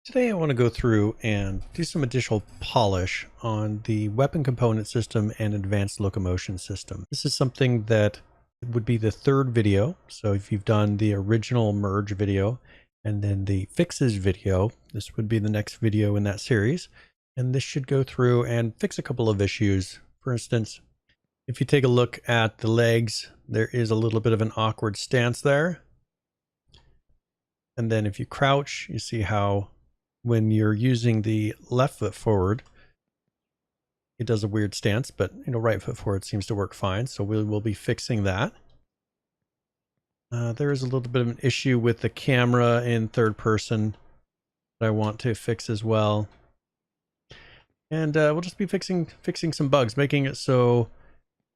Today I want to go through and do some additional polish on the weapon component system and advanced locomotion system. This is something that would be the third video. So if you've done the original merge video and then the fixes video, this would be the next video in that series. And this should go through and fix a couple of issues. For instance, if you take a look at the legs, there is a little bit of an awkward stance there. And then if you crouch, you see how when you're using the left foot forward, it does a weird stance, but right foot forward seems to work fine. So we will be fixing that. There is a little bit of an issue with the camera in third person that I want to fix as well. And we'll just be fixing some bugs, making it so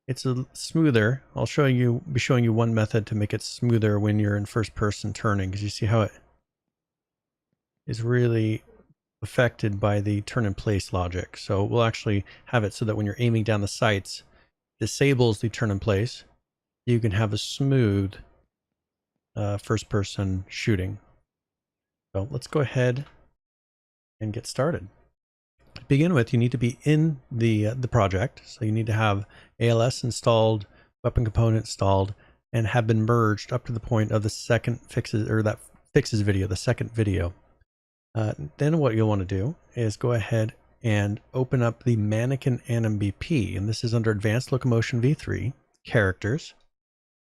it's smoother. I'll be showing you one method to make it smoother when you're in first person turning, because you see how it is really affected by the turn in place logic. So we'll actually have it so that when you're aiming down the sights, disables the turn in place. You can have a smooth first person shooting. So let's go ahead and get started. To begin with, you need to be in the project. So you need to have ALS installed, weapon component installed, and have been merged up to the point of the second fixes, or that fixes video, the second video. Then what you'll want to do is go ahead and open up the Mannequin animbp, and this is under Advanced Locomotion v3, Characters,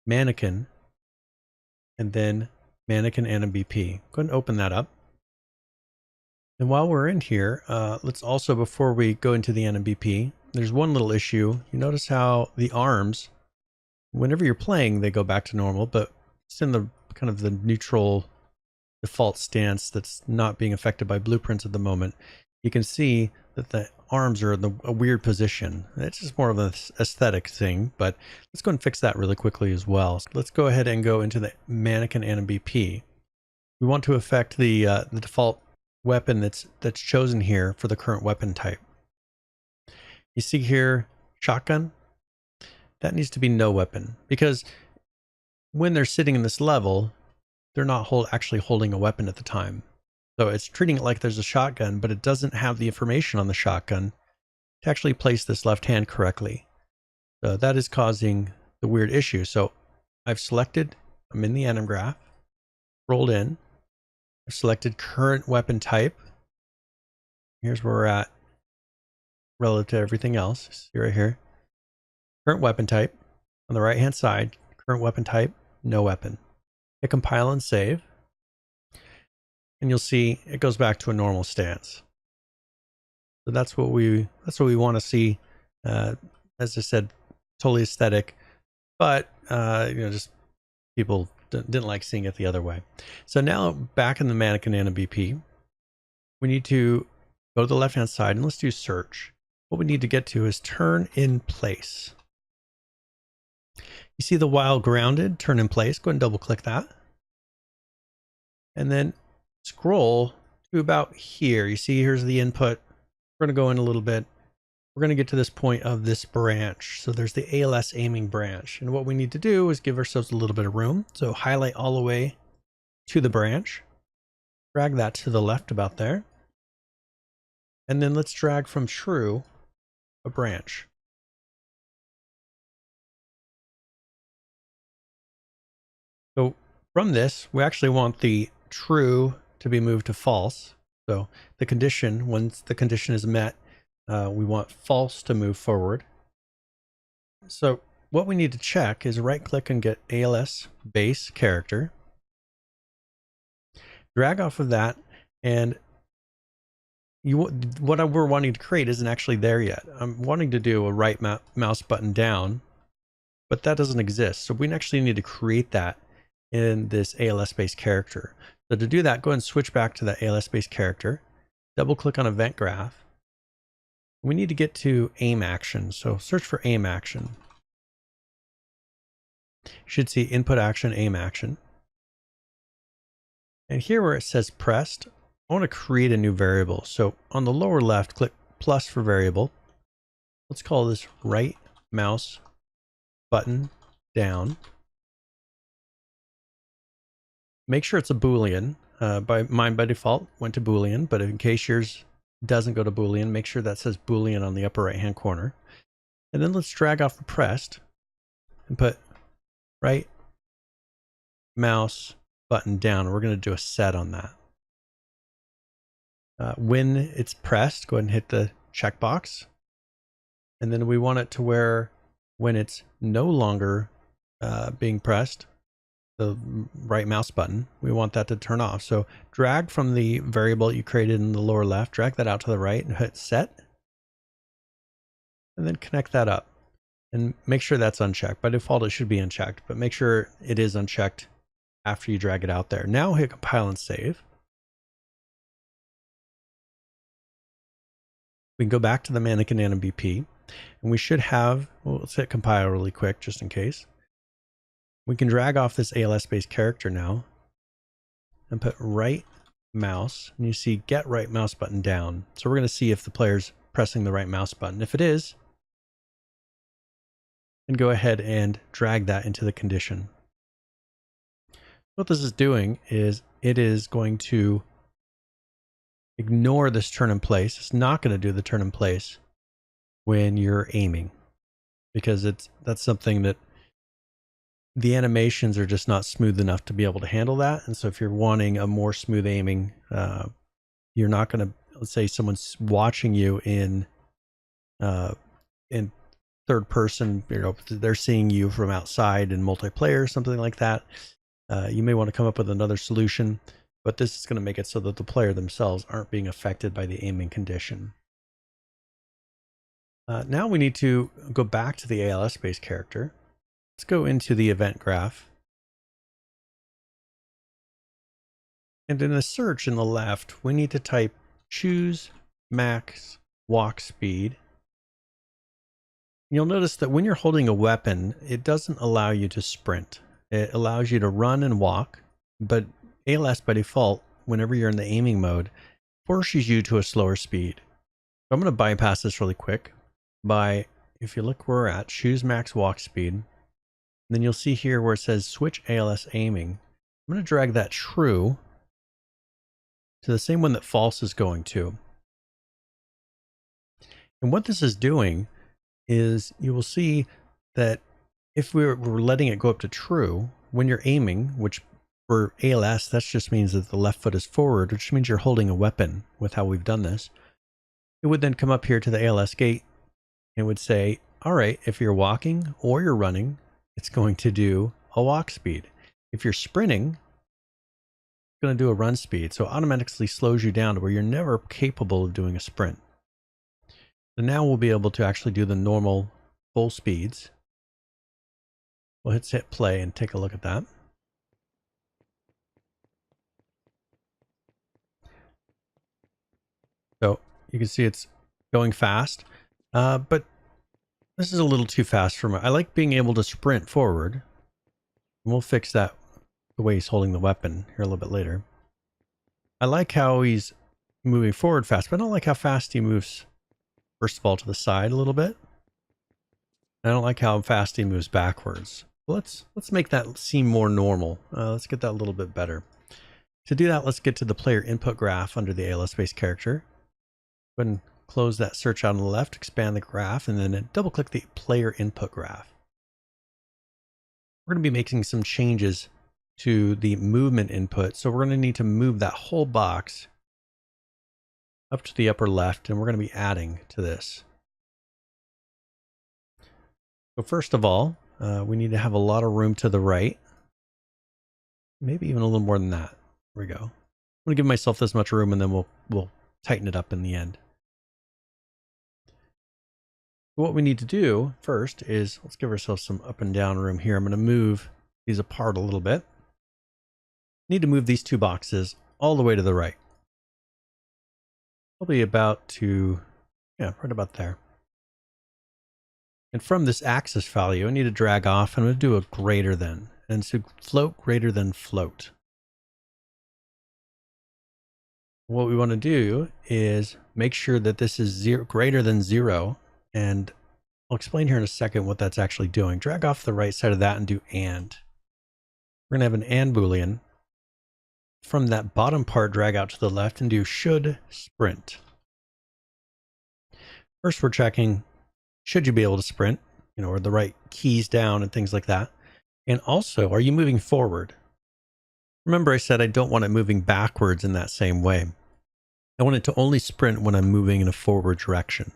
Mannequin, and then Mannequin animbp. Go ahead and open that up. And while we're in here, let's also, before we go into the animbp, there's one little issue. You notice how the arms, whenever you're playing, they go back to normal, but it's in the kind of the neutral default stance that's not being affected by blueprints at the moment. You can see that the arms are in a weird position. It's just more of an aesthetic thing, but let's go and fix that really quickly as well. So let's go ahead and go into the Mannequin animbp. We want to affect the default weapon that's chosen here for the current weapon type. You see here, shotgun. That needs to be no weapon, because when they're sitting in this level, they're not actually holding a weapon at the time. So it's treating it like there's a shotgun, but it doesn't have the information on the shotgun to actually place this left hand correctly. So that is causing the weird issue. So I've selected, I'm in the anim graph, rolled in, I've selected current weapon type. Here's where we're at relative to everything else. See right here. Current weapon type. On the right hand side, current weapon type, no weapon. Hit compile and save, and you'll see it goes back to a normal stance. So that's what we want to see. As I said, totally aesthetic, but just people didn't like seeing it the other way. So now back in the Mannequin animbp, we need to go to the left hand side and let's do search. What we need to get to is turn in place. You see the while grounded, turn in place. Go ahead and double click that. And then scroll to about here. You see here's the input. We're going to go in a little bit. We're going to get to this point of this branch. So there's the ALS aiming branch. And what we need to do is give ourselves a little bit of room. So highlight all the way to the branch. Drag that to the left about there. And then let's drag from true a branch. So from this, we actually want the true to be moved to false. So the condition, once the condition is met, we want false to move forward. So what we need to check is right click and get ALS base character. Drag off of that, and what we're wanting to create isn't actually there yet. I'm wanting to do a right mouse button down, but that doesn't exist. So we actually need to create that in this ALS based character. So to do that, go ahead and switch back to the ALS based character, double click on event graph. We need to get to aim action. So search for aim action. You should see input action, aim action. And here where it says pressed, I want to create a new variable. So on the lower left, click plus for variable. Let's call this right mouse button down. Make sure it's a Boolean. Mine by default went to Boolean, but in case yours doesn't go to Boolean, make sure that says Boolean on the upper right hand corner. And then let's drag off the pressed and put right mouse button down. We're going to do a set on that. When it's pressed, go ahead and hit the checkbox. And then we want it to where when it's no longer being pressed, the right mouse button, we want that to turn off. So drag from the variable you created in the lower left, drag that out to the right and hit set. And then connect that up. And make sure that's unchecked. By default, it should be unchecked, but make sure it is unchecked after you drag it out there. Now hit compile and save. We can go back to the mannequin animbp, and we should have, well, let's hit compile really quick just in case. We can drag off this ALS-based character now and put right mouse, and you see get right mouse button down. So we're going to see if the player's pressing the right mouse button. If it is, and go ahead and drag that into the condition. What this is doing is it is going to ignore this turn in place. It's not going to do the turn in place when you're aiming, because that's something that the animations are just not smooth enough to be able to handle that. And so if you're wanting a more smooth aiming, you're not going to, let's say someone's watching you in third person, they're seeing you from outside in multiplayer, something like that. You may want to come up with another solution, but this is going to make it so that the player themselves aren't being affected by the aiming condition. Now we need to go back to the ALS-based character. Let's go into the event graph. And in the search in the left, we need to type choose max walk speed. You'll notice that when you're holding a weapon, it doesn't allow you to sprint. It allows you to run and walk, but ALS by default, whenever you're in the aiming mode, forces you to a slower speed. So I'm going to bypass this really quick by, if you look where we're at, choose max walk speed. Then you'll see here where it says switch ALS aiming. I'm going to drag that true to the same one that false is going to. And what this is doing is you will see that if we're letting it go up to true, when you're aiming, which for ALS, that just means that the left foot is forward, which means you're holding a weapon with how we've done this. It would then come up here to the ALS gate and would say, all right, if you're walking or you're running, it's going to do a walk speed. If you're sprinting, it's going to do a run speed. So it automatically slows you down to where you're never capable of doing a sprint. So now we'll be able to actually do the normal full speeds. We'll hit play and take a look at that. So you can see it's going fast, but this is a little too fast for me. I like being able to sprint forward. And we'll fix that the way he's holding the weapon here a little bit later. I like how he's moving forward fast, but I don't like how fast he moves, first of all, to the side a little bit. I don't like how fast he moves backwards. Let's make that seem more normal. Let's get that a little bit better. To do that, let's get to the player input graph under the ALS-based character. Go ahead and close that search out on the left, expand the graph, and then double click the player input graph. We're going to be making some changes to the movement input. So we're going to need to move that whole box up to the upper left, and we're going to be adding to this. So first of all, we need to have a lot of room to the right. Maybe even a little more than that. There we go. I'm going to give myself this much room, and then we'll tighten it up in the end. What we need to do first is, let's give ourselves some up and down room here. I'm going to move these apart a little bit. Need to move these two boxes all the way to the right. Probably about to, yeah, right about there. And from this axis value, I need to drag off, and I'm going to do a greater than. And so float greater than float. What we want to do is make sure that this is greater than 0, and I'll explain here in a second what that's actually doing. Drag off the right side of that and do and. We're going to have an and Boolean. From that bottom part, drag out to the left and do should sprint. First, we're checking, should you be able to sprint? You know, are the right keys down and things like that. And also, are you moving forward? Remember I said I don't want it moving backwards in that same way. I want it to only sprint when I'm moving in a forward direction.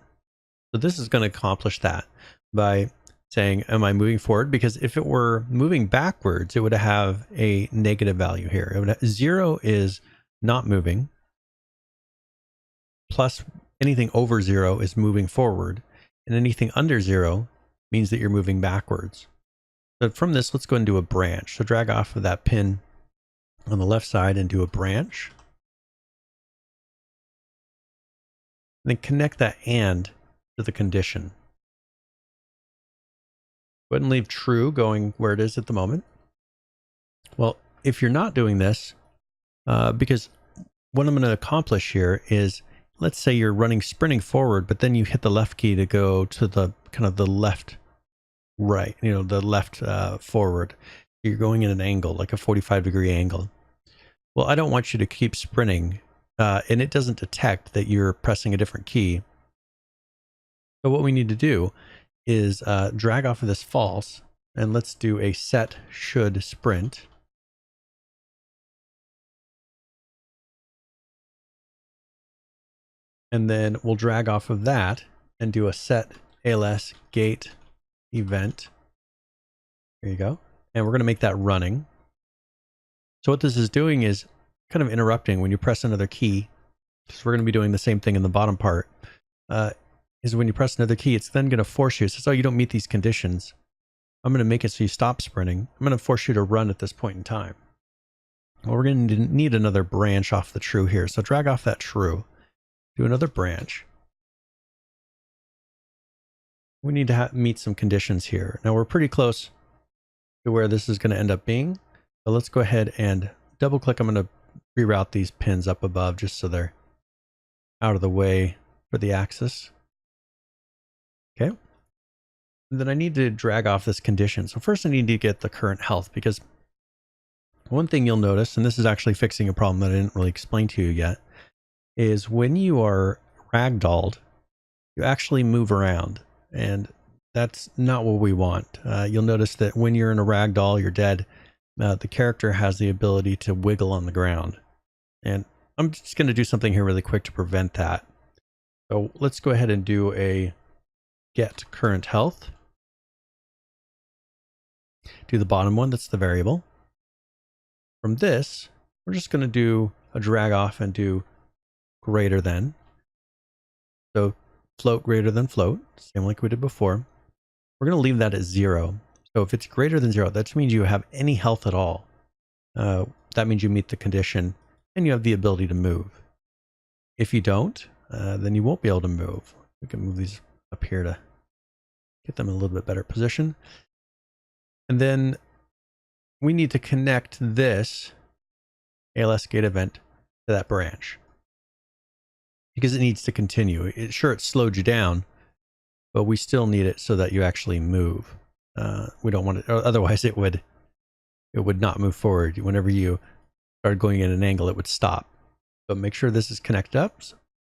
So this is going to accomplish that by saying, am I moving forward? Because if it were moving backwards, it would have a negative value here. It would have, 0 is not moving, plus anything over 0 is moving forward, and anything under 0 means that you're moving backwards. So from this, let's go and do a branch. So drag off of that pin on the left side and do a branch. And then connect that and to the condition. Go ahead and leave true going where it is at the moment. Well, if you're not doing this, because what I'm going to accomplish here is, let's say you're sprinting forward, but then you hit the left key to go to the kind of the left right, you know, the left forward. You're going in an angle, like a 45-degree angle. Well, I don't want you to keep sprinting, and it doesn't detect that you're pressing a different key. So what we need to do is drag off of this false, and let's do a set should sprint. And then we'll drag off of that and do a set ALS gate event. There you go. And we're going to make that running. So what this is doing is kind of interrupting when you press another key, because we're going to be doing the same thing in the bottom part, is when you press another key, it's then going to force you. It says, oh, you don't meet these conditions. I'm going to make it so you stop sprinting. I'm going to force you to run at this point in time. Well, we're going to need another branch off the true here. So drag off that true. Do another branch. We need to meet some conditions here. Now we're pretty close to where this is going to end up being. So let's go ahead and double click. I'm going to reroute these pins up above just so they're out of the way for the axis. Okay. And then I need to drag off this condition. So first I need to get the current health, because one thing you'll notice, and this is actually fixing a problem that I didn't really explain to you yet, is when you are ragdolled, you actually move around, and that's not what we want. You'll notice that when you're in a ragdoll, you're dead. The character has the ability to wiggle on the ground, and I'm just going to do something here really quick to prevent that. So let's go ahead and do a get current health. Do the bottom one, that's the variable. From this, we're just going to do a drag off and do greater than. So float greater than float, same like we did before. We're going to leave that at 0. So if it's greater than 0, that means you have any health at all. That means you meet the condition and you have the ability to move. If you don't, then you won't be able to move. We can move these up here to get them in a little bit better position. And then we need to connect this ALS gate event to that branch, because it needs to continue. Sure, it slowed you down, but we still need it so that you actually move. We don't want it, otherwise it would not move forward. Whenever you started going at an angle, it would stop. But make sure this is connected up,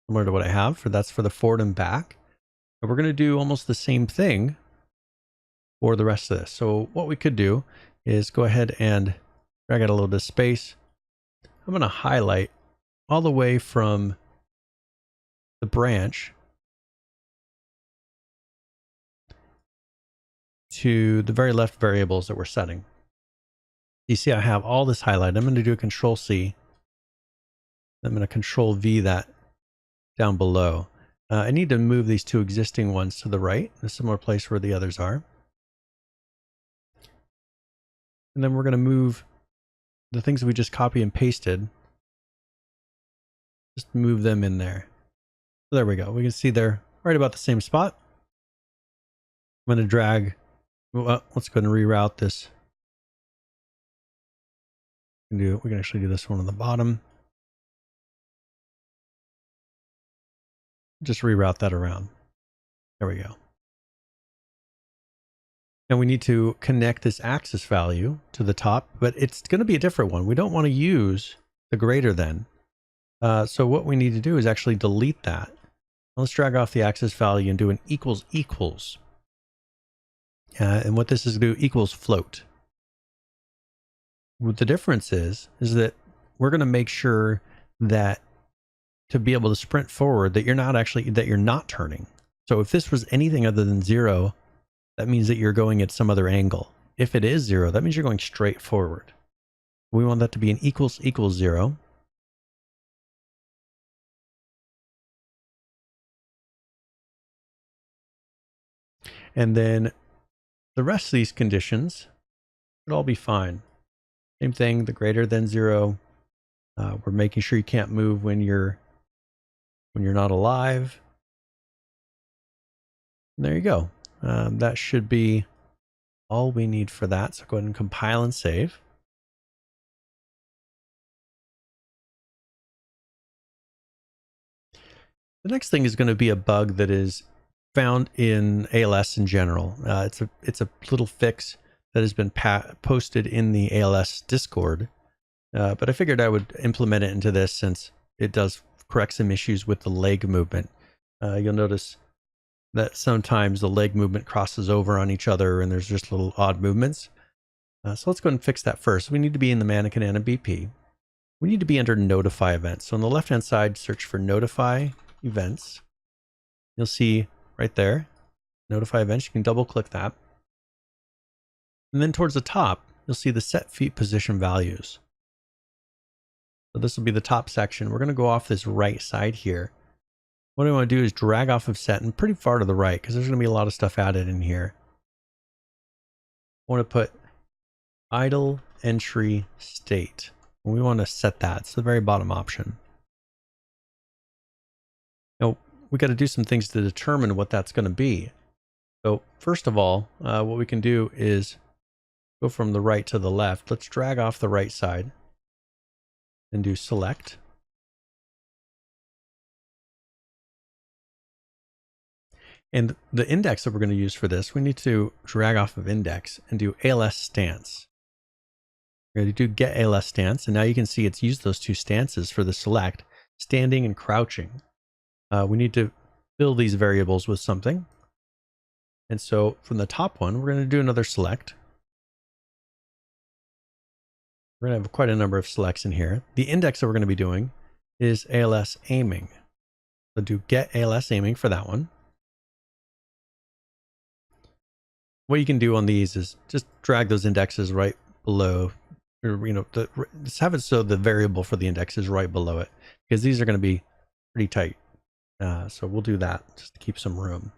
similar to what I have. That's for the forward and back. And we're going to do almost the same thing for the rest of this. So what we could do is go ahead and drag out a little bit of space. I'm going to highlight all the way from the branch to the very left variables that we're setting. You see I have all this highlighted. I'm going to do a Control C. I'm going to Control V that down below. I need to move these two existing ones to the right, in a similar place where the others are. And then we're going to move the things that we just copy and pasted. Just move them in there. So there we go. We can see they're right about the same spot. I'm going to drag. Well, let's go ahead and reroute this. We can actually do this one on the bottom. Just reroute that around. There we go. And we need to connect this axis value to the top, but it's going to be a different one. We don't want to use the greater than. So what we need to do is actually delete that. Let's drag off the axis value and do an equals equals. And what this is going to do, equals float. What the difference is that we're going to make sure that to be able to sprint forward, that you're not turning. So if this was anything other than 0, that means that you're going at some other angle. If it is 0, that means you're going straight forward. We want that to be an equals equals 0. And then the rest of these conditions would all be fine. Same thing, the greater than 0. We're making sure you can't move when you're not alive. And there you go. That should be all we need for that. So go ahead and compile and save. The next thing is going to be a bug that is found in ALS in general. It's a little fix that has been posted in the ALS Discord, but I figured I would implement it into this since it does correct some issues with the leg movement. You'll notice that sometimes the leg movement crosses over on each other and there's just little odd movements. So let's go ahead and fix that first. We need to be in the mannequin animbp. We need to be under notify events. So on the left hand side, search for notify events. You'll see right there, notify events. You can double click that. And then towards the top, you'll see the set feet position values. So this will be the top section. We're going to go off this right side here. What I want to do is drag off of set and pretty far to the right because there's going to be a lot of stuff added in here. I want to put idle entry state. And we want to set that. It's the very bottom option. Now, we got to do some things to determine what that's going to be. So first of all, what we can do is go from the right to the left. Let's drag off the right side and do select. And the index that we're going to use for this, we need to drag off of index and do ALS stance. We're going to do get ALS stance. And now you can see it's used those two stances for the select, standing and crouching. We need to fill these variables with something. And so from the top one, we're going to do another select. We're going to have quite a number of selects in here. The index that we're going to be doing is ALS aiming. So do get ALS aiming for that one. What you can do on these is just drag those indexes right below, or, just have it so the variable for the index is right below it, because these are going to be pretty tight. So we'll do that just to keep some room.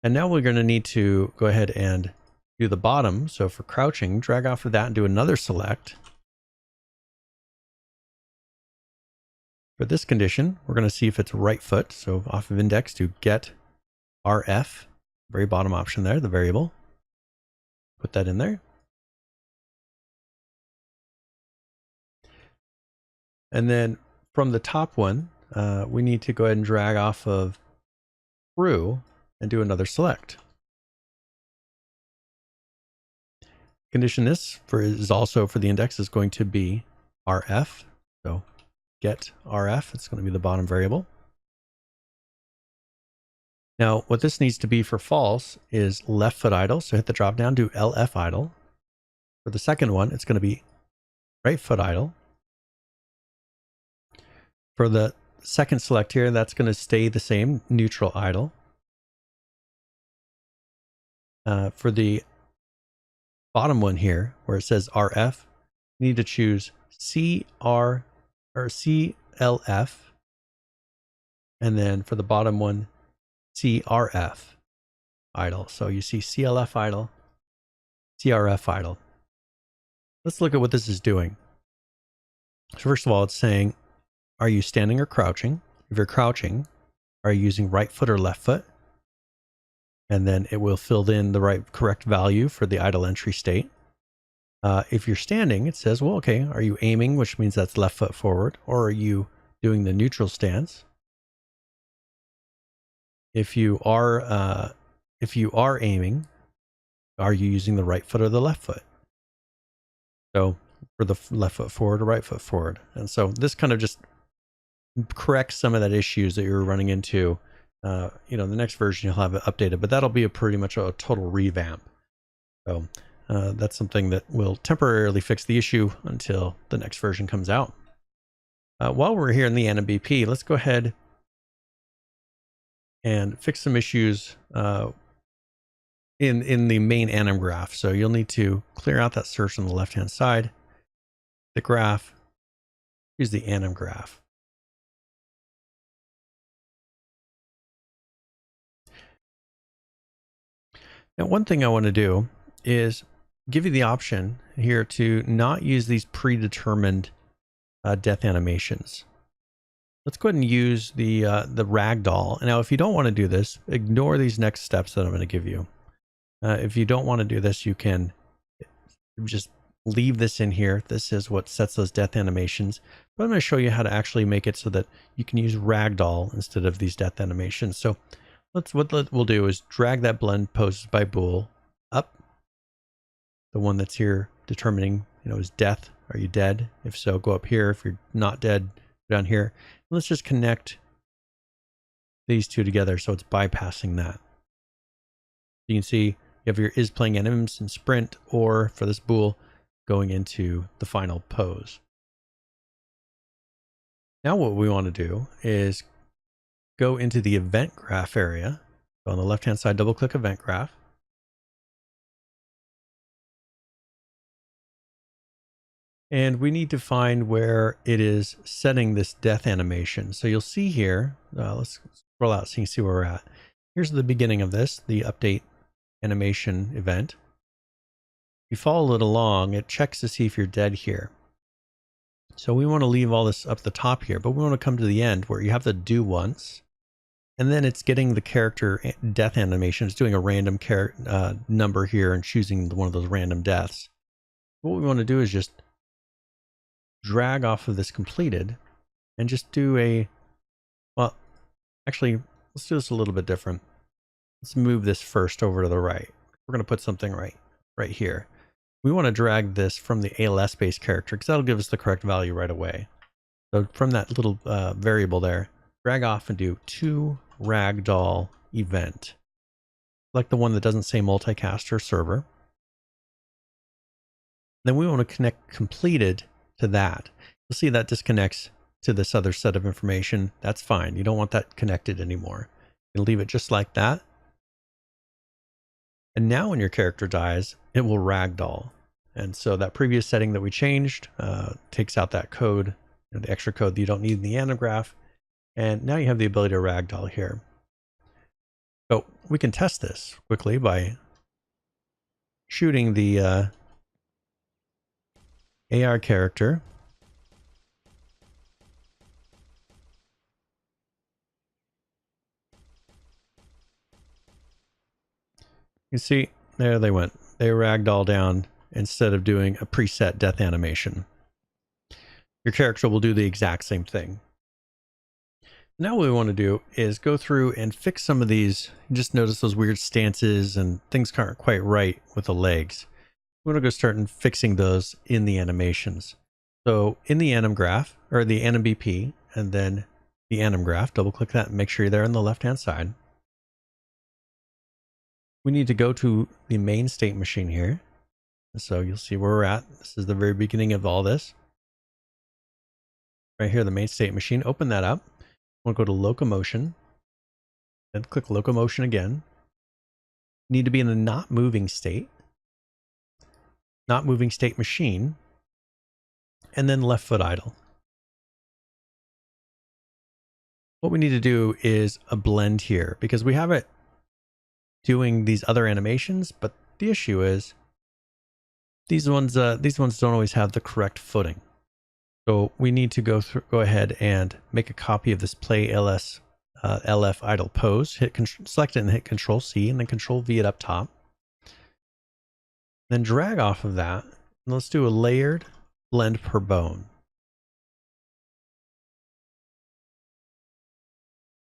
And now we're going to need to go ahead and do the bottom. So for crouching, drag off of that and do another select. For this condition, we're going to see if it's right foot. So off of index, do get RF, very bottom option there, the variable. Put that in there. And then from the top one, we need to go ahead and drag off of through and do another select. Condition this is also for the index is going to be RF. So get RF, it's going to be the bottom variable. Now, what this needs to be for false is left foot idle. So hit the drop down, do LF idle. For the second one, it's going to be right foot idle. For the second select here, that's going to stay the same, neutral idle. For the bottom one here, where it says RF, you need to choose CR or CLF. And then for the bottom one, CRF idle. So you see CLF idle, CRF idle. Let's look at what this is doing. So first of all, it's saying, are you standing or crouching? If you're crouching, are you using right foot or left foot? And then it will fill in the correct value for the idle entry state. If you're standing, it says, well, okay, are you aiming, which means that's left foot forward, or are you doing the neutral stance? If you are aiming, are you using the right foot or the left foot? So for the left foot forward or right foot forward. And so this kind of just corrects some of that issues that you're running into. You know, the next version you'll have it updated, but that'll be pretty much a total revamp. So that's something that will temporarily fix the issue until the next version comes out. While we're here in the animbp, let's go ahead and fix some issues in the main anim graph. So you'll need to clear out that search on the left hand side, the graph, use the anim graph. Now, one thing I want to do is give you the option here to not use these predetermined death animations. Let's go ahead and use the ragdoll. Now, if you don't want to do this, ignore these next steps that I'm going to give you. If you don't want to do this, you can just leave this in here. This is what sets those death animations. But I'm going to show you how to actually make it so that you can use ragdoll instead of these death animations. So what we'll do is drag that blend poses by bool up. The one that's here determining, you know, is death. Are you dead? If so, go up here. If you're not dead, go down here. Let's just connect these two together so it's bypassing that. You can see you have your is playing anims and sprint, or for this bool, going into the final pose. Now what we want to do is go into the event graph area. So on the left hand side, double click event graph. And we need to find where it is setting this death animation. So you'll see here, let's scroll out so you can see where we're at. Here's the beginning of this, the update animation event. If you follow it along, it checks to see if you're dead here. So we want to leave all this up the top here, but we want to come to the end where you have to do once. And then it's getting the character death animation. It's doing a random number here and choosing one of those random deaths. What we want to do is just drag off of this completed and just do a, well, actually, let's do this a little bit different. Let's move this first over to the right. We're going to put something right here. We want to drag this from the ALS based character because that'll give us the correct value right away. So from that little variable there, drag off and do to Ragdoll Event. Select the one that doesn't say multicast or server. Then we want to connect completed to that. You'll see that disconnects to this other set of information. That's fine. You don't want that connected anymore. You'll leave it just like that. And now when your character dies, it will ragdoll. And so that previous setting that we changed takes out that code, you know, the extra code that you don't need in the anim graph. And now you have the ability to ragdoll here. So we can test this quickly by shooting the AR character. You see, there they went. They ragdoll down instead of doing a preset death animation. Your character will do the exact same thing. Now what we want to do is go through and fix some of these. Just notice those weird stances and things aren't quite right with the legs. We want to go start and fixing those in the animations. So in the anim graph, or the animbp, and then the anim graph, double click that and make sure you're there on the left hand side. We need to go to the main state machine here. So you'll see where we're at. This is the very beginning of all this. Right here, the main state machine. Open that up. We'll go to Locomotion. Then click Locomotion again. Need to be in the not moving state. Not moving state machine. And then left foot idle. What we need to do is a blend here because we have it doing these other animations, but the issue is these ones don't always have the correct footing. So we need to go ahead and make a copy of this play LS LF idle pose. Select it and hit Control C and then Control V it up top. Then drag off of that. And let's do a layered blend per bone.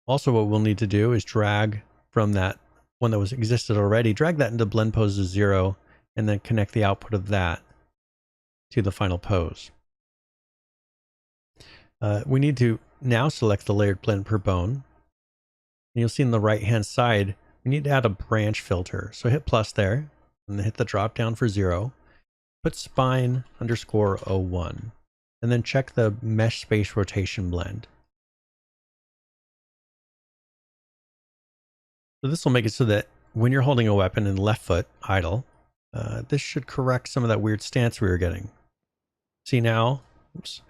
Also, what we'll need to do is drag from that one that was existed already, drag that into blend poses 0, and then connect the output of that to the final pose. We need to now select the layered blend per bone. And you'll see on the right hand side, we need to add a branch filter. So hit plus there, and then hit the drop down for 0. Put spine underscore 01, and then check the mesh space rotation blend. So this will make it so that when you're holding a weapon in left foot idle, this should correct some of that weird stance we were getting. See now, oops,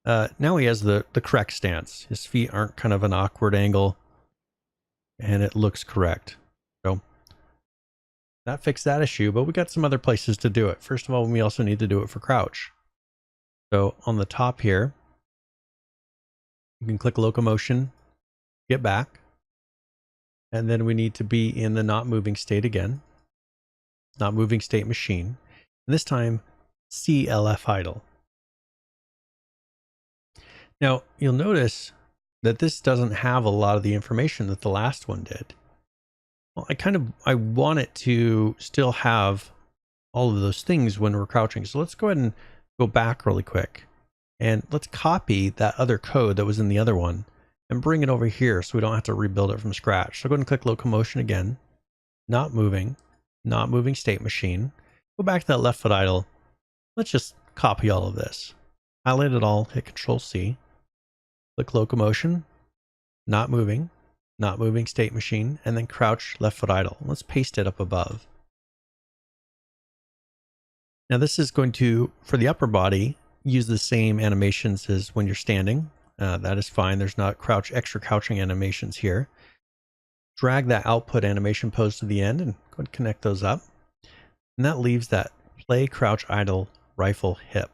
now he has the correct stance. His feet aren't kind of an awkward angle, and it looks correct. So that fixed that issue, but we got some other places to do it. First of all, we also need to do it for crouch. So on the top here, you can click Locomotion, get back, and then we need to be in the not moving state again, not moving state machine, and this time CLF idle. Now you'll notice that this doesn't have a lot of the information that the last one did. Well, I want it to still have all of those things when we're crouching. So let's go ahead and go back really quick, and let's copy that other code that was in the other one and bring it over here so we don't have to rebuild it from scratch. So go ahead and click Locomotion again, not moving state machine. Go back to that left foot idle. Let's just copy all of this. Highlight it all, hit Control C, click Locomotion, not moving state machine, and then crouch left foot idle. Let's paste it up above. Now this is going to, for the upper body, use the same animations as when you're standing. That is fine. There's not extra crouching animations here. Drag that output animation pose to the end and go and connect those up. And that leaves that play crouch idle rifle hip.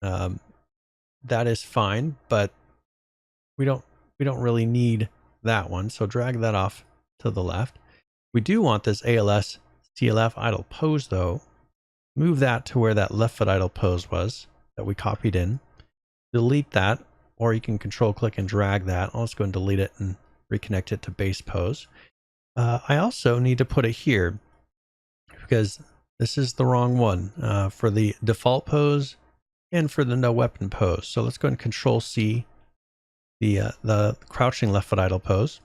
That is fine, but we don't really need that one. So drag that off to the left. We do want this ALS CLF idle pose though. Move that to where that left foot idle pose was that we copied in. Delete that, or you can control click and drag that. I'll just go and delete it and reconnect it to base pose. I also need to put it here because this is the wrong one for the default pose and for the no weapon pose. So let's go and Control C the crouching left foot idle pose.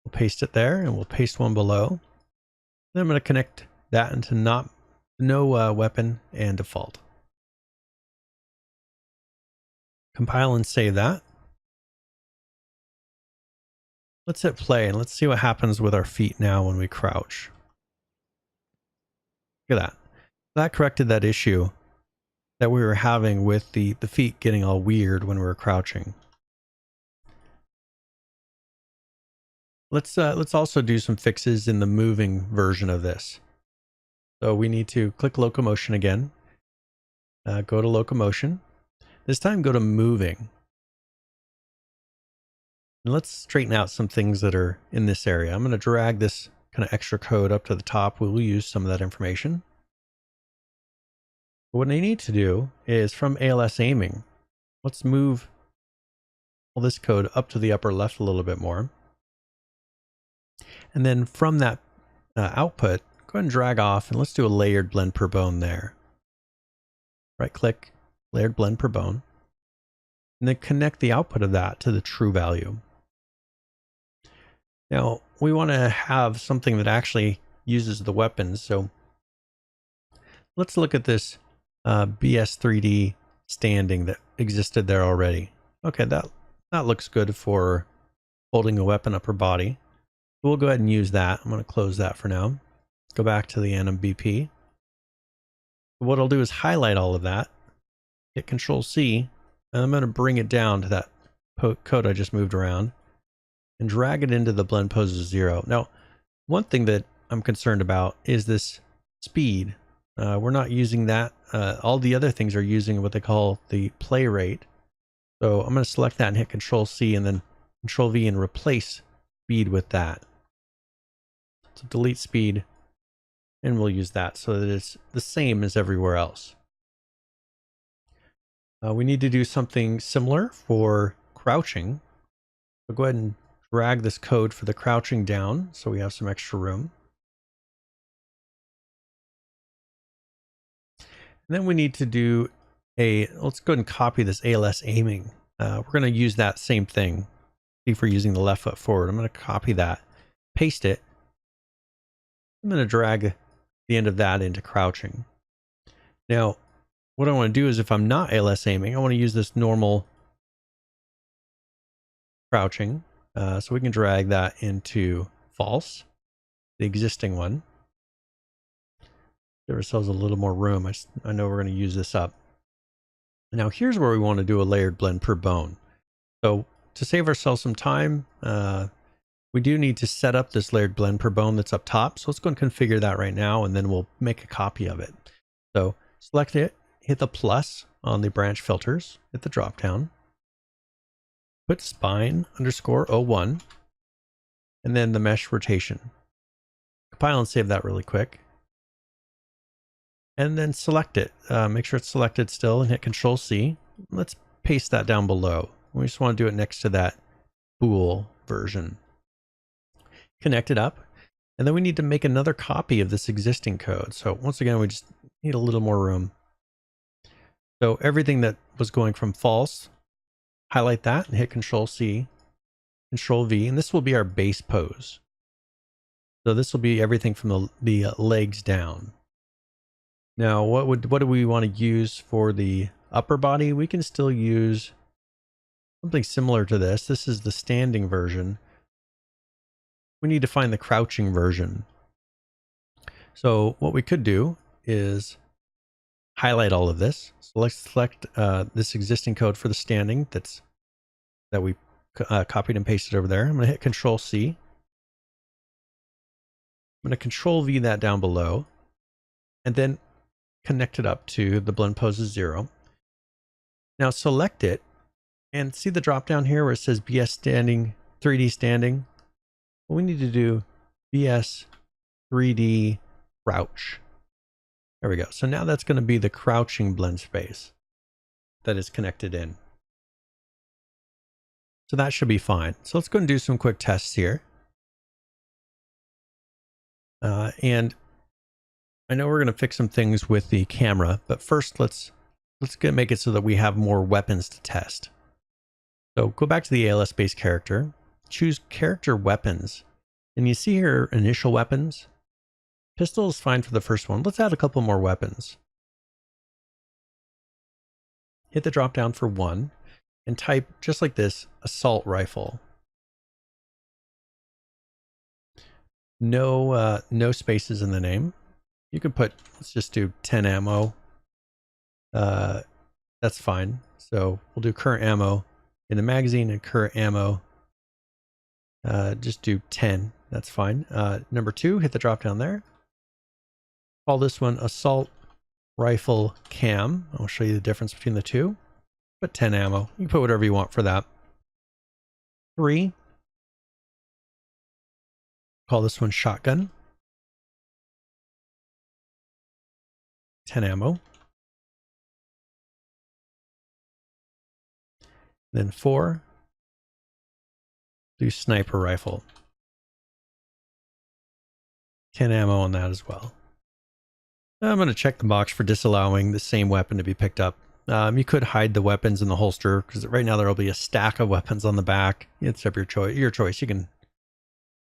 We'll paste it there, and we'll paste one below. Then I'm going to connect that into no weapon and default. Compile and save that. Let's hit play and let's see what happens with our feet now when we crouch. Look at that. That corrected that issue that we were having with the feet getting all weird when we were crouching. Let's also do some fixes in the moving version of this. So we need to click Locomotion again. Go to Locomotion. This time go to Moving. And let's straighten out some things that are in this area. I'm going to drag this kind of extra code up to the top. We will use some of that information. But what I need to do is from ALS aiming, let's move all this code up to the upper left a little bit more. And then from that output, go ahead and drag off and let's do a layered blend per bone there. Right click, layered blend per bone, and then connect the output of that to the true value. Now we want to have something that actually uses the weapons. So let's look at this BS3D standing that existed there already. Okay, that looks good for holding a weapon upper body. We'll go ahead and use that. I'm going to close that for now. Go back to the animbp. What I'll do is highlight all of that, hit Control C, and I'm going to bring it down to that code I just moved around and drag it into the blend poses 0. Now, one thing that I'm concerned about is this speed. We're not using that. All the other things are using what they call the play rate. So I'm going to select that and hit Control C and then Control V and replace speed with that. So delete speed, and we'll use that so that it's the same as everywhere else. We need to do something similar for crouching. So go ahead and drag this code for the crouching down so we have some extra room. And then we need to do let's go ahead and copy this ALS aiming. We're going to use that same thing. See if we're using the left foot forward. I'm going to copy that, paste it. I'm going to drag the end of that into crouching. Now, what I want to do is if I'm not ALS aiming, I want to use this normal crouching. So we can drag that into false, the existing one. Give ourselves a little more room. I know we're going to use this up. Now here's where we want to do a layered blend per bone. So to save ourselves some time, we do need to set up this layered blend per bone that's up top. So let's go and configure that right now, and then we'll make a copy of it. So select it, hit the plus on the branch filters, hit the drop down, put spine underscore 01, and then the mesh rotation. Compile and save that really quick. And then select it. Make sure it's selected still and hit Control C. Let's paste that down below. We just want to do it next to that bool version. Connect it up. And then we need to make another copy of this existing code. So once again, we just need a little more room. So everything that was going from false, highlight that and hit Control C, Control V, and this will be our base pose. So this will be everything from the legs down. Now, what do we want to use for the upper body? We can still use something similar to this. This is the standing version. We need to find the crouching version. So what we could do is highlight all of this. So let's select this existing code for the standing that we copied and pasted over there. I'm going to hit Control C. I'm going to Control V that down below, and then connect it up to the blend poses 0. Now select it and see the drop down here where it says BS standing, 3D standing. Well, we need to do BS 3D crouch. There we go. So now that's going to be the crouching blend space that is connected in. So that should be fine. So let's go and do some quick tests here. And I know we're going to fix some things with the camera, but first let's make it so that we have more weapons to test. So go back to the ALS base character, choose character weapons, and you see here initial weapons. Pistol is fine for the first one. Let's add a couple more weapons. Hit the drop down for 1 and type just like this, assault rifle. No spaces in the name. You could put, let's just do 10 ammo. That's fine. So we'll do current ammo in the magazine and current ammo. Just do 10. That's fine. Number 2, hit the drop down there. Call this one assault rifle cam. I'll show you the difference between the two. Put 10 ammo. You can put whatever you want for that. 3. Call this one shotgun. 10 ammo. Then 4, do sniper rifle. 10 ammo on that as well. I'm going to check the box for disallowing the same weapon to be picked up. You could hide the weapons in the holster because right now there will be a stack of weapons on the back. It's up your choice. You can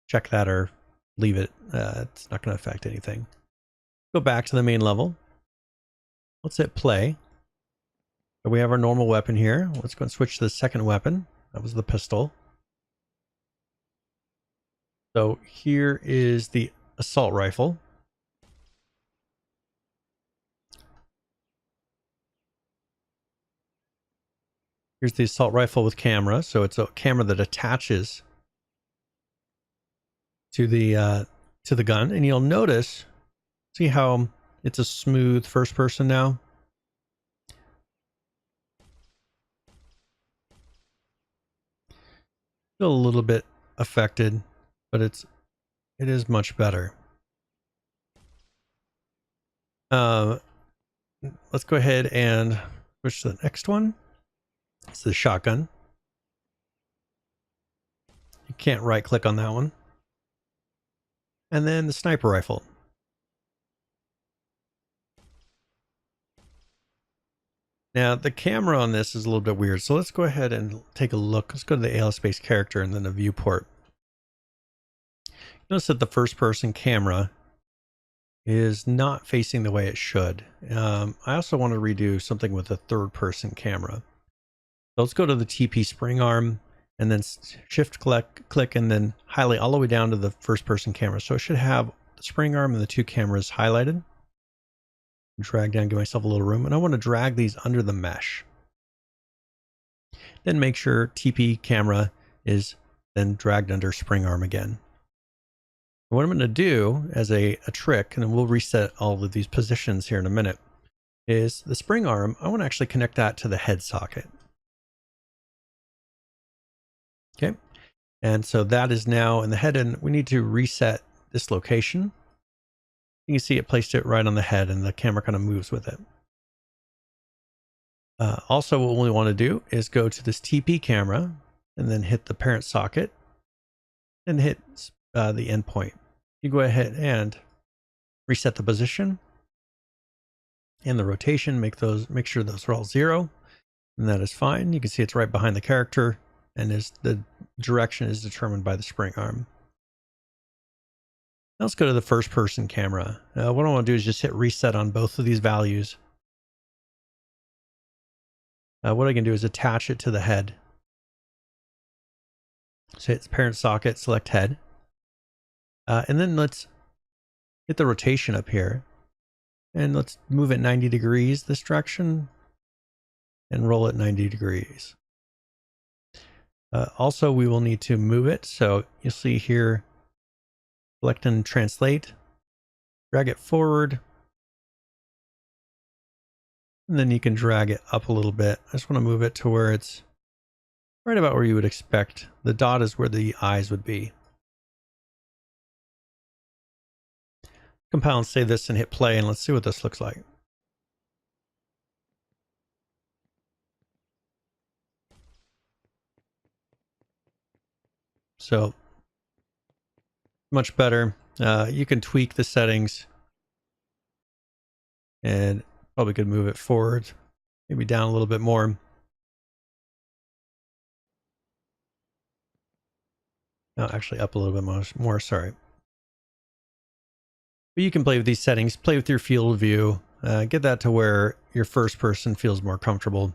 check that or leave it. It's not going to affect anything. Go back to the main level. Let's hit play. We have our normal weapon here. Let's go and switch to the second weapon. That was the pistol. So here is the assault rifle. Here's the assault rifle with camera. So it's a camera that attaches to the gun. And you'll notice, see how it's a smooth first person now? Still a little bit affected, but it is much better. Let's go ahead and switch to the next one. It's the shotgun. You can't right click on that one. And then the sniper rifle. Now the camera on this is a little bit weird. So let's go ahead and take a look. Let's go to the ALS-based character and then the viewport. Notice that the first person camera is not facing the way it should. I also want to redo something with the third person camera. So let's go to the TP spring arm and then shift click and then highlight all the way down to the first person camera. So it should have the spring arm and the two cameras highlighted. Drag down, give myself a little room, and I want to drag these under the mesh. Then make sure TP camera is then dragged under spring arm again. What I'm going to do as a trick, and then we'll reset all of these positions here in a minute, is the spring arm, I want to actually connect that to the head socket. Okay, and so that is now in the head, and we need to reset this location. You can see it placed it right on the head, and the camera kind of moves with it. Also, what we want to do is go to this TP camera, and then hit the parent socket, and hit the endpoint. You go ahead and reset the position and the rotation. Make sure those are all 0, and that is fine. You can see it's right behind the character, and the direction is determined by the spring arm. Now let's go to the first person camera. What I want to do is just hit reset on both of these values. What I can do is attach it to the head. So hit parent socket, select head. And then let's hit the rotation up here. And let's move it 90 degrees this direction. And roll it 90 degrees. Also, we will need to move it. So you'll see here, select and translate. Drag it forward. And then you can drag it up a little bit. I just want to move it to where it's right about where you would expect. The dot is where the eyes would be. Compile and save this and hit play, and let's see what this looks like. So much better. You can tweak the settings and probably could move it forward, maybe down a little bit more. No, actually up a little bit more, sorry. But you can play with these settings, play with your field of view, get that to where your first person feels more comfortable.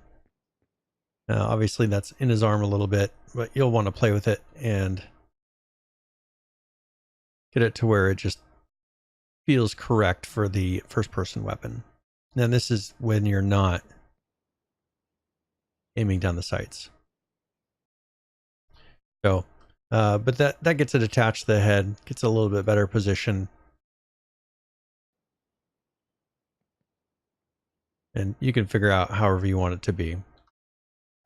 Obviously that's in his arm a little bit, but you'll want to play with it and get it to where it just feels correct for the first person weapon. Now this is when you're not aiming down the sights. So, but that gets it attached to the head, gets a little bit better position. And you can figure out however you want it to be.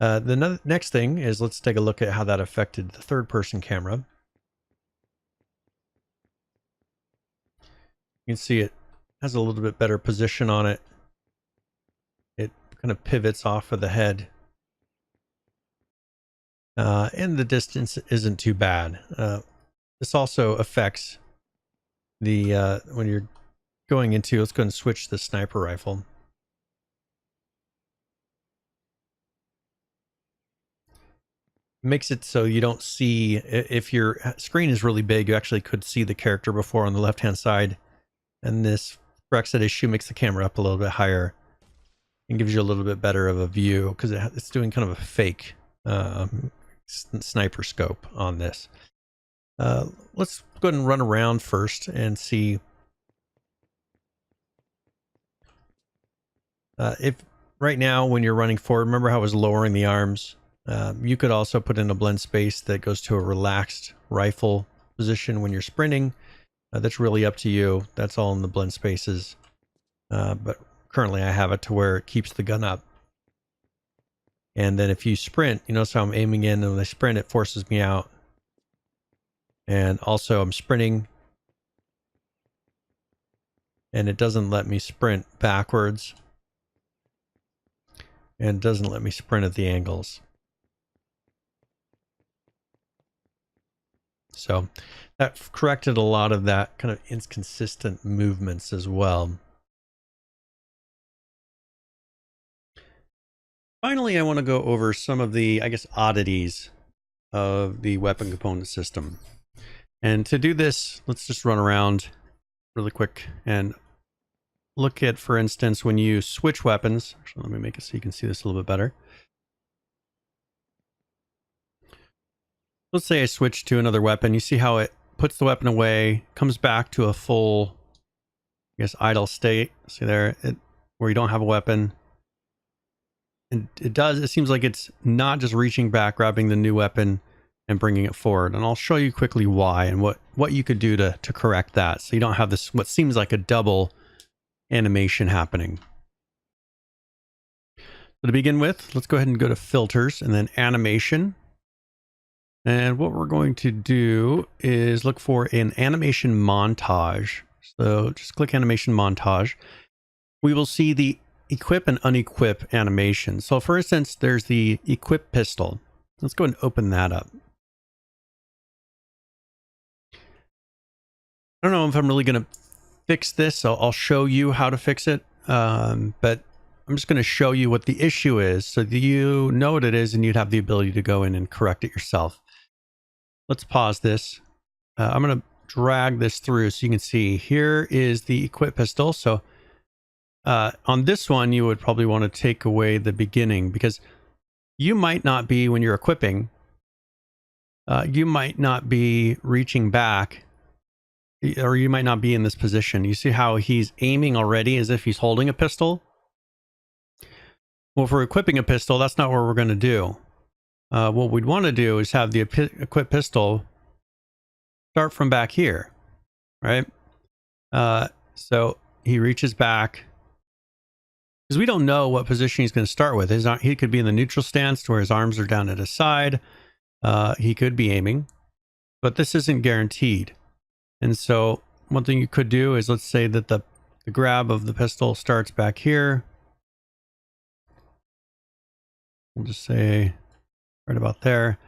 The next thing is, let's take a look at how that affected the third person camera. You can see it has a little bit better position on it. It kind of pivots off of the head. And the distance isn't too bad. This also affects the, when you're going into, let's go and switch the sniper rifle. Makes it so you don't see, if your screen is really big, you actually could see the character before on the left hand side, and this corrects that issue, makes the camera up a little bit higher and gives you a little bit better of a view, because it's doing kind of a fake sniper scope on this. Let's go ahead and run around first and see if right now when you're running forward, remember how I was lowering the arms? You could also put in a blend space that goes to a relaxed rifle position when you're sprinting. That's really up to you. That's all in the blend spaces. But currently I have it to where it keeps the gun up. And then if you sprint, you notice how I'm aiming in, and when I sprint, it forces me out. And also I'm sprinting, and it doesn't let me sprint backwards. And it doesn't let me sprint at the angles. So that corrected a lot of that kind of inconsistent movements as well. Finally, I want to go over some of the, I guess, oddities of the weapon component system. And to do this, let's just run around really quick and look at, for instance, when you switch weapons. Actually, let me make it so you can see this a little bit better. Let's say I switch to another weapon. You see how it puts the weapon away, comes back to a full, I guess, idle state. See there, where you don't have a weapon. And it seems like it's not just reaching back, grabbing the new weapon and bringing it forward. And I'll show you quickly why and what you could do to correct that. So you don't have this, what seems like a double animation happening. So to begin with, let's go ahead and go to filters and then animation. And what we're going to do is look for an animation montage. So just click animation montage. We will see the equip and unequip animation. So for instance, there's the equip pistol. Let's go ahead and open that up. I don't know if I'm really going to fix this, so I'll show you how to fix it. But I'm just going to show you what the issue is so that you know what it is and you'd have the ability to go in and correct it yourself. Let's pause this. I'm going to drag this through so you can see here is the equip pistol. So on this one, you would probably want to take away the beginning because you might not be, when you're equipping, you might not be reaching back, or you might not be in this position. You see how he's aiming already as if he's holding a pistol? Well, if we're equipping a pistol, that's not what we're going to do. What we'd want to do is have the equip pistol start from back here, right? So he reaches back, because we don't know what position he's going to start with. He could be in the neutral stance where his arms are down at his side. He could be aiming, but this isn't guaranteed. And so one thing you could do is, let's say that the grab of the pistol starts back here. We'll just say right about there.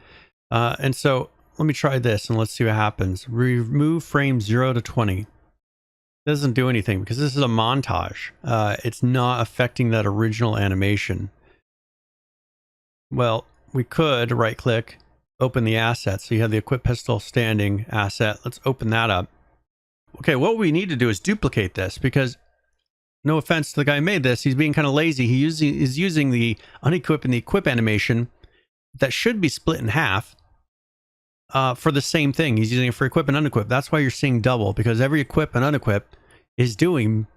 And so let me try this and let's see what happens. Remove frame 0 to 20. It doesn't do anything because this is a montage. It's not affecting that original animation. Well, we could right click, open the asset. So you have the equip pistol standing asset. Let's open that up. Okay, what we need to do is duplicate this because, no offense to the guy who made this, he's being kind of lazy. He is using the unequip and the equip animation that should be split in half for the same thing. He's using it for equip and unequip. That's why you're seeing double, because every equip and unequip is doing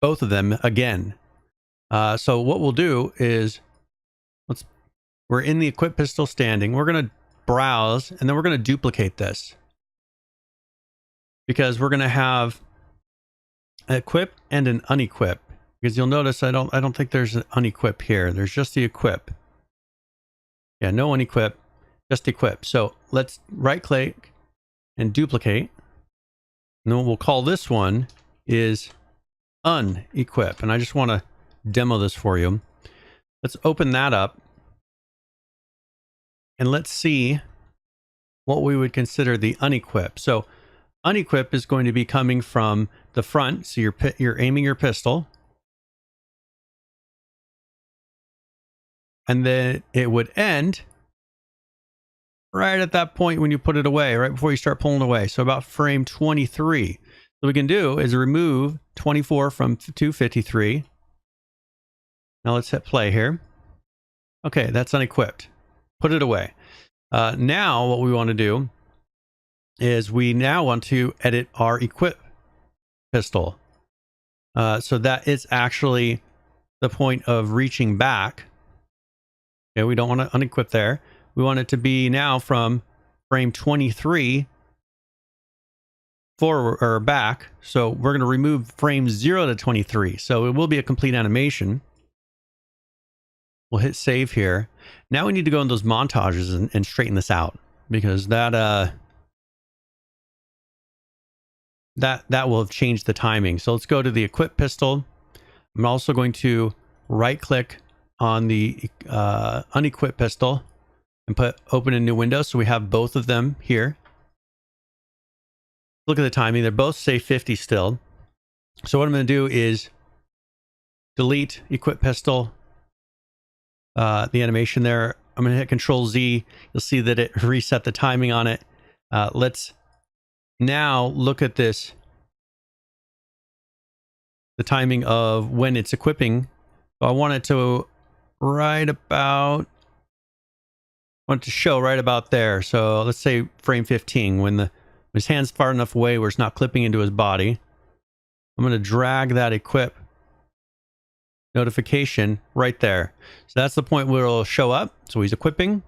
both of them again. So what we'll do is, we're in the equip pistol standing. We're going to browse and then we're going to duplicate this, because we're going to have an equip and an unequip. Because you'll notice I don't think there's an unequip here. There's just the equip. Yeah, no unequip, just equip. So let's right click and duplicate. And then we'll call this one is unequip. And I just want to demo this for you. Let's open that up. And let's see what we would consider the unequip. So unequip is going to be coming from the front. So you're aiming your pistol. And then it would end right at that point when you put it away, right before you start pulling away. So about frame 23. What we can do is remove 24 from 253. Now let's hit play here. Okay, that's unequipped. Put it away. Now what we want to do is we now want to edit our equip pistol. So that is actually the point of reaching back. Okay, we don't want to unequip there. We want it to be now from frame 23 forward or back. So we're going to remove frame 0 to 23. So it will be a complete animation. We'll hit save here. Now we need to go in those montages and straighten this out, because that will have changed the timing. So let's go to the equip pistol. I'm also going to right click on the unequip pistol and open a new window, so we have both of them here. Look at the timing. They're both say 50 still. So what I'm going to do is delete equip pistol, the animation there. I'm going to hit Control Z. You'll see that it reset the timing on it. Let's now look at this. The timing of when it's equipping. So I want it to show right about there. So let's say frame 15, when his hand's far enough away where it's not clipping into his body. I'm going to drag that equip notification right there. So that's the point where it'll show up. So he's equipping.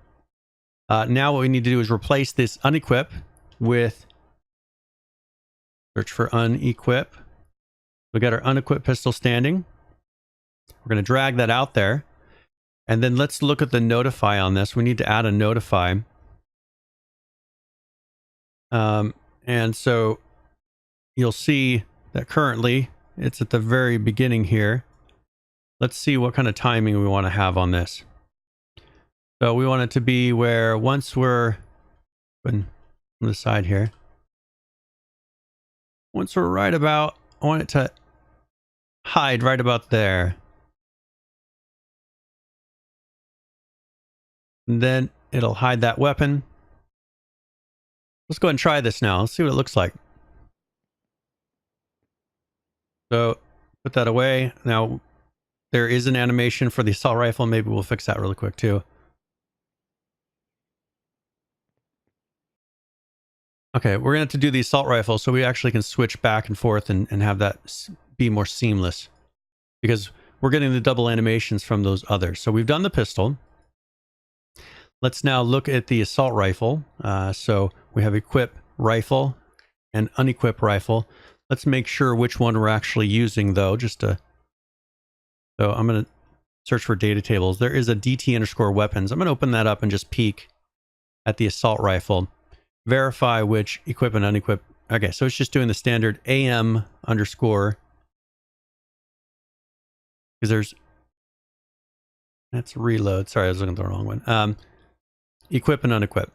Now what we need to do is replace this unequip with, search for unequip. We got our unequipped pistol standing. We're going to drag that out there. And then let's look at the notify on this. We need to add a notify. And so you'll see that currently it's at the very beginning here. Let's see what kind of timing we want to have on this. So we want it to be where once we're on the side here, once we're right about, I want it to hide right about there. And then it'll hide that weapon. Let's go ahead and try this now. Let's see what it looks like. So put that away. Now there is an animation for the assault rifle. Maybe we'll fix that really quick too. Okay, we're going to have to do the assault rifle so we actually can switch back and forth and have that be more seamless. Because we're getting the double animations from those others. So we've done the pistol. Let's now look at the assault rifle. So we have equip rifle and unequip rifle. Let's make sure which one we're actually using though, so I'm going to search for data tables. There is a DT_weapons. I'm going to open that up and just peek at the assault rifle. Verify which equip and unequip. Okay, so it's just doing the standard AM_. Because that's reload. Sorry, I was looking at the wrong one. Equip and unequip.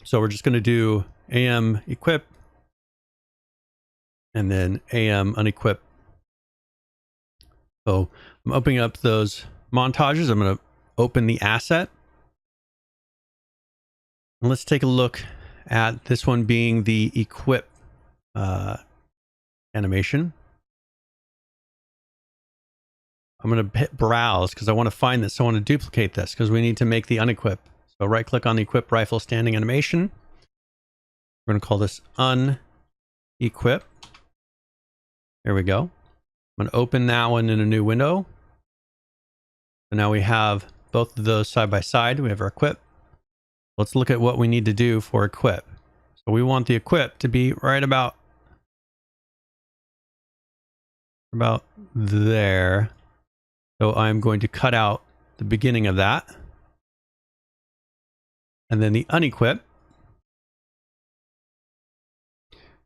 So we're just going to do AM equip and then AM unequip. So I'm opening up those montages. I'm going to open the asset. And let's take a look at this one being the equip animation. I'm going to hit browse because I want to find this. So I want to duplicate this because we need to make the unequip. So right click on the equip rifle standing animation. We're going to call this unequip. There we go. I'm going to open that one in a new window. So now we have both of those side by side. We have our equip. Let's look at what we need to do for equip. So we want the equip to be right about there. So I'm going to cut out the beginning of that. And then the unequip.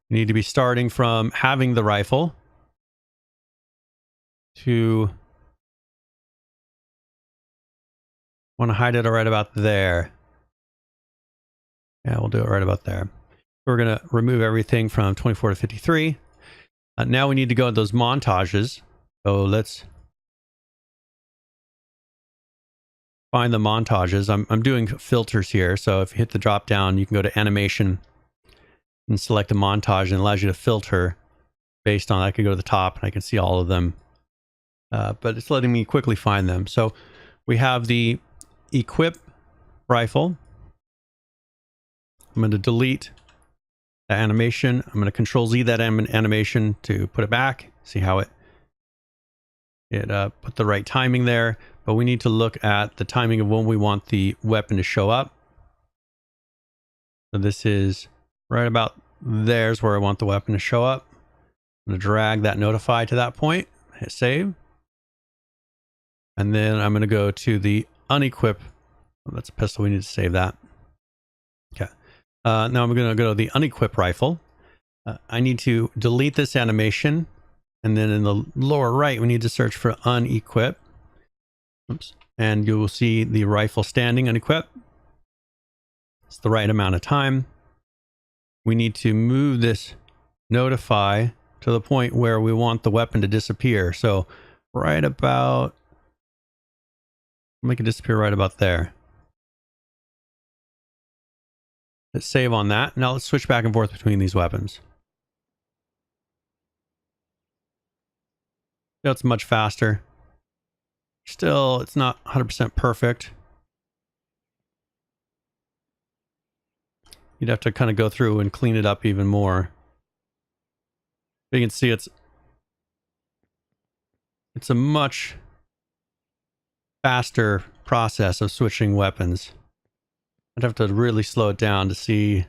You need to be starting from having the rifle to want to hide it right about there. Yeah, we'll do it right about there. We're going to remove everything from 24 to 53. Now we need to go to those montages. So let's find the montages. I'm doing filters here. So if you hit the drop down, you can go to animation and select a montage, and it allows you to filter based on, I can go to the top and I can see all of them. But it's letting me quickly find them. So we have the equip rifle. I'm going to delete the animation. I'm going to Control Z that animation to put it back. See how it put the right timing there. But we need to look at the timing of when we want the weapon to show up. So this is right about there's where I want the weapon to show up. I'm going to drag that notify to that point. Hit save. And then I'm going to go to the unequip. Oh, that's a pistol. We need to save that. Okay. Now I'm going to go to the unequip rifle. I need to delete this animation. And then in the lower right, we need to search for unequip. Oops. And you will see the rifle standing unequip. It's the right amount of time. we need to move this notify to the point where we want the weapon to disappear. So right about, make it disappear right about there. Let's save on that. Now let's switch back and forth between these weapons. Now it's much faster. Still, it's not 100% perfect. You'd have to kind of go through and clean it up even more. You can see it's a much faster process of switching weapons. I'd have to really slow it down to see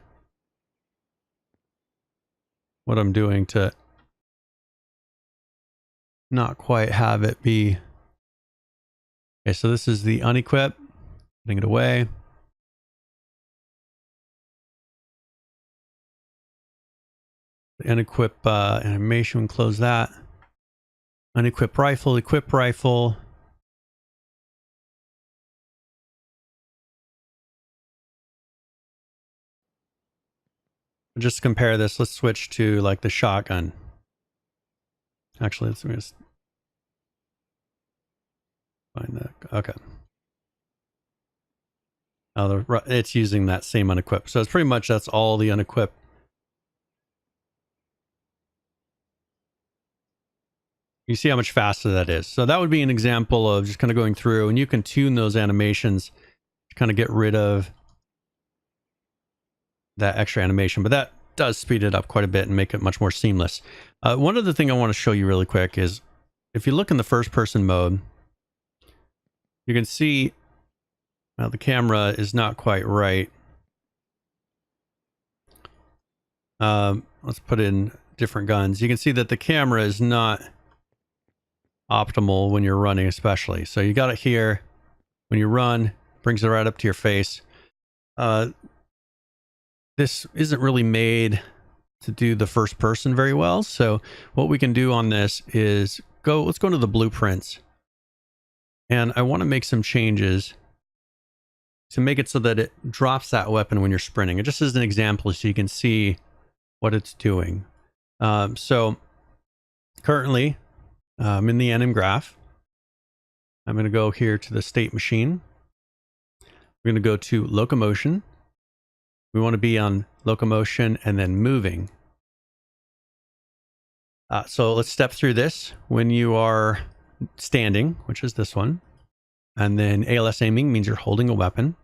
what I'm doing to not quite have it be. Okay, so this is the unequip. Putting it away. The unequip animation, close that. Unequip rifle, equip rifle. Just compare this. Let's switch to like the shotgun. Actually, let's just find that. Okay. Oh, it's using that same unequip. So it's pretty much, that's all the unequip. You see how much faster that is. So that would be an example of just kind of going through, and you can tune those animations to kind of get rid of that extra animation, but that does speed it up quite a bit and make it much more seamless. One other thing I want to show you really quick is if you look in the first person mode, you can see the camera is not quite right. Let's put in different guns. You can see that the camera is not optimal when you're running, especially. So you got it here. When you run, brings it right up to your face. This isn't really made to do the first person very well. So what we can do on this is let's go to the blueprints. And I want to make some changes to make it so that it drops that weapon when you're sprinting. It just as an example so you can see what it's doing. So currently I'm in the anim graph. I'm going to go here to the state machine. We're going to go to locomotion. We want to be on locomotion and then moving. So let's step through this. When you are standing, which is this one, and then ALS aiming means you're holding a weapon.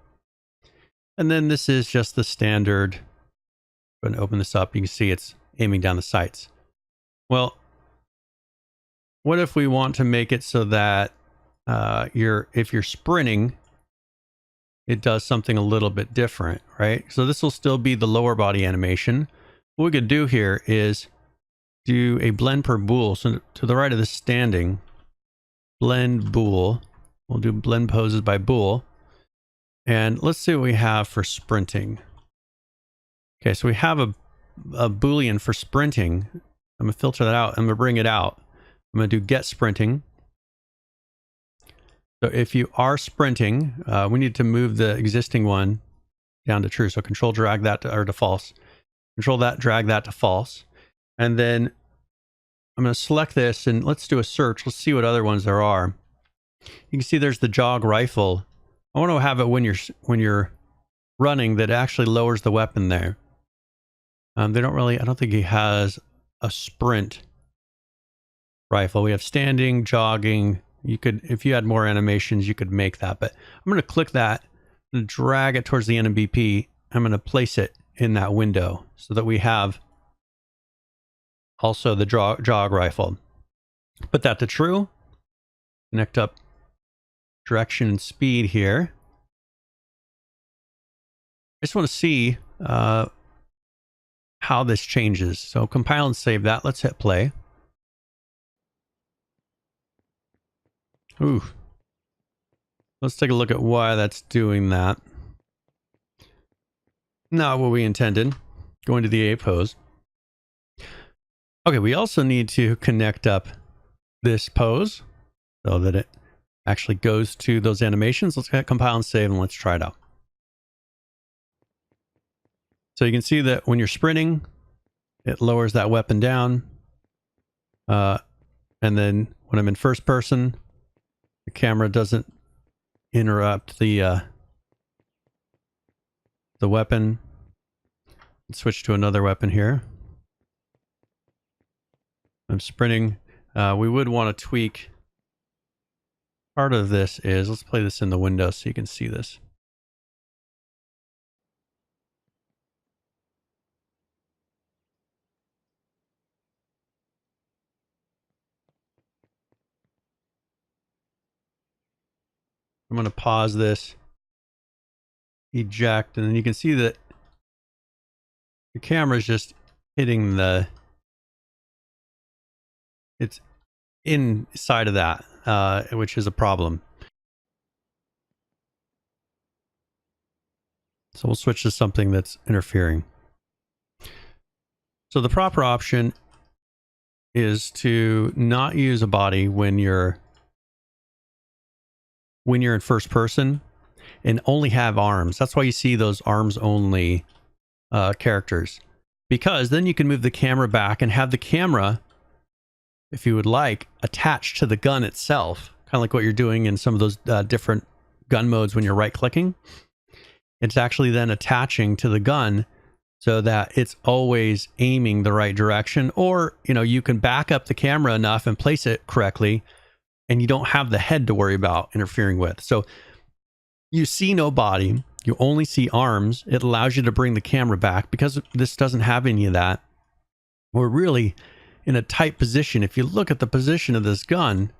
And then this is just the standard. I'm going to open this up. You can see it's aiming down the sights. Well, what if we want to make it so that if you're sprinting, it does something a little bit different, right? So this will still be the lower body animation. What we could do here is do a blend per bool. So to the right of the standing, blend bool. We'll do blend poses by bool. And let's see what we have for sprinting. Okay, so we have a Boolean for sprinting. I'm going to filter that out. I'm going to bring it out. I'm going to do get sprinting. So if you are sprinting, we need to move the existing one down to true. So control drag that to false. Control that, drag that to false. And then I'm going to select this and let's do a search. Let's see what other ones there are. You can see there's the jog rifle. I want to have it when you're running that actually lowers the weapon there. I don't think he has a sprint rifle. We have standing, jogging. You could, if you had more animations, you could make that, but I'm going to click that and drag it towards the animbp. I'm going to place it in that window so that we have also the jog rifle. Put that to true. Connect up direction and speed here. I just want to see how this changes. So compile and save that. Let's hit play. Ooh. Let's take a look at why that's doing that. Not what we intended. Going to the A pose. Okay, we also need to connect up this pose so that it actually goes to those animations. Let's compile and save and let's try it out. So you can see that when you're sprinting, it lowers that weapon down. And then when I'm in first person, the camera doesn't interrupt the weapon. Let's switch to another weapon here. I'm sprinting. We would want to tweak. Part of this is, let's play this in the window so you can see this. I'm going to pause this, eject, and then you can see that the camera is just hitting it's inside of that, which is a problem. So we'll switch to something that's interfering. So the proper option is to not use a body when you're in first person, and only have arms. That's why you see those arms only characters, because then you can move the camera back and have the camera, if you would like, attached to the gun itself, kind of like what you're doing in some of those different gun modes when you're right clicking. It's actually then attaching to the gun so that it's always aiming the right direction, or you can back up the camera enough and place it correctly, and you don't have the head to worry about interfering with. So you see no body, you only see arms. It allows you to bring the camera back because this doesn't have any of that. We're really in a tight position. If you look at the position of this gun,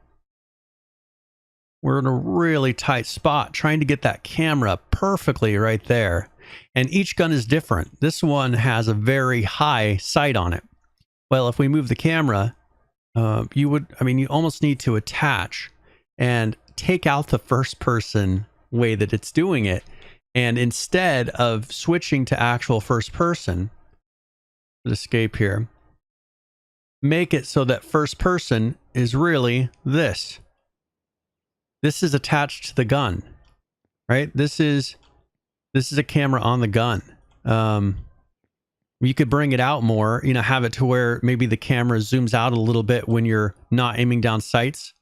we're in a really tight spot trying to get that camera perfectly right there. And each gun is different. This one has a very high sight on it. Well, if we move the camera, you almost need to attach and take out the first person way that it's doing it. And instead of switching to actual first person, escape here, make it so that first person is really this. This is attached to the gun, right? This is a camera on the gun. You could bring it out more, have it to where maybe the camera zooms out a little bit when you're not aiming down sights.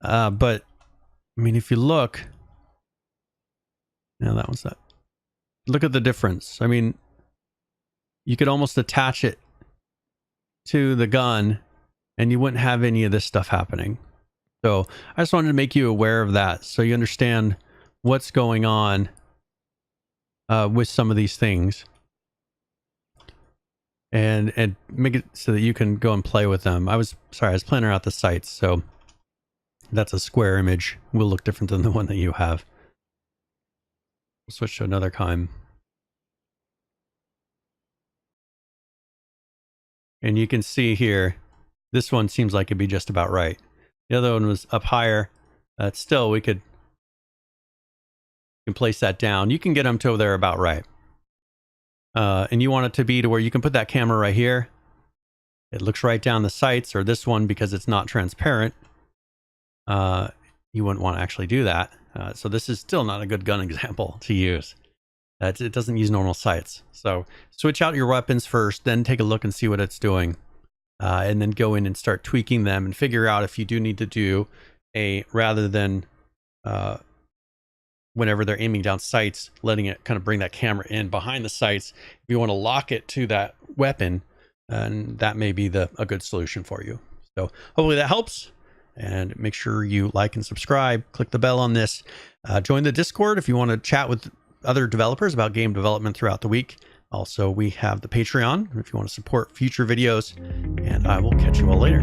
But if you look, that one's that. Look at the difference. You could almost attach it to the gun and you wouldn't have any of this stuff happening. So I just wanted to make you aware of that so you understand what's going on with some of these things. And make it so that you can go and play with them. I was planning out the sights, so that's a square image. Will look different than the one that you have. We'll switch to another kind. And you can see here, this one seems like it'd be just about right. The other one was up higher. Still, we can place that down. You can get them to there about right. And you want it to be to where you can put that camera right here. It looks right down the sights, or this one, because it's not transparent. You wouldn't want to actually do that. So this is still not a good gun example to use. It doesn't use normal sights. So switch out your weapons first, then take a look and see what it's doing. And then go in and start tweaking them and figure out if you do need to do rather than whenever they're aiming down sights, letting it kind of bring that camera in behind the sights. If you want to lock it to that weapon, and that may be a good solution for you. So hopefully that helps, and make sure you like and subscribe, click the bell on this, join the Discord if you want to chat with other developers about game development throughout the week. Also, we have the Patreon if you want to support future videos, and I will catch you all later.